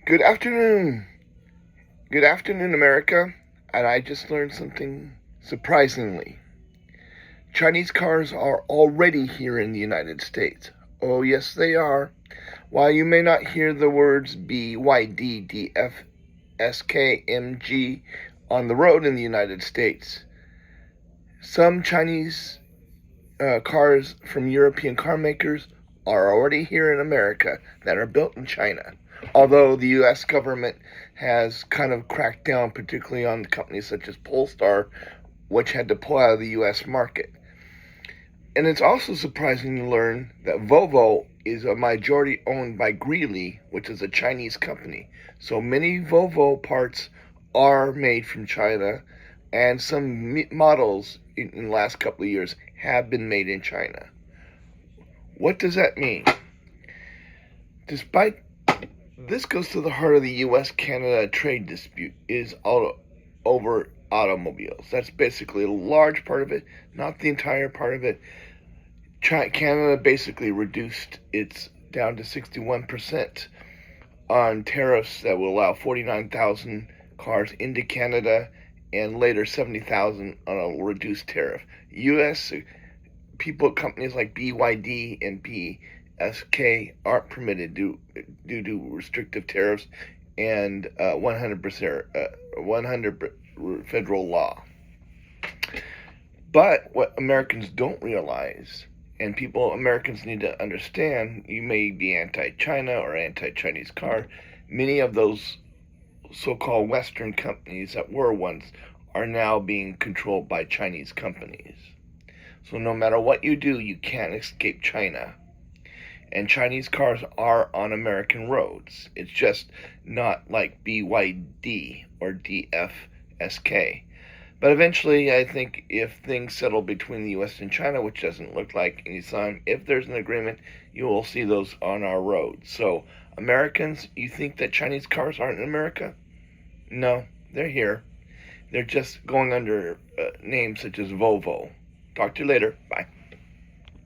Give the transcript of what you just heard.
Good afternoon. Good afternoon, America. And I just learned something surprisingly. Chinese cars are already here in the United States. Oh, yes, they are. While you may not hear the words BYD, DF, SK, MG on the road in the United States, some Chinese cars from European car makers are already here in America that are built in China. Although the U.S. government has kind of cracked down, particularly on companies such as Polestar, which had to pull out of the U.S. market. And it's also surprising to learn that Volvo is a majority owned by Geely, which is a Chinese company. So many Volvo parts are made from China, and some models in the last couple of years have been made in China. What does that mean? Despite this goes to the heart of the U.S.-Canada trade dispute is over automobiles. That's basically a large part of it, not the entire part of it. Canada basically reduced its down to 61% on tariffs that will allow 49,000 cars into Canada and later 70,000 on a reduced tariff. U.S. companies like BYD and SK aren't permitted due to restrictive tariffs and 100 federal law. But what Americans don't realize, and Americans need to understand, you may be anti-China or anti-Chinese car, many of those so-called Western companies that were once are now being controlled by Chinese companies. So no matter what you do, you can't escape China. And Chinese cars are on American roads. It's just not like BYD or DFSK. But eventually, I think if things settle between the U.S. and China, which doesn't look like any time, if there's an agreement, you will see those on our roads. So, Americans, you think that Chinese cars aren't in America? No, they're here. They're just going under names such as Volvo. Talk to you later. Bye.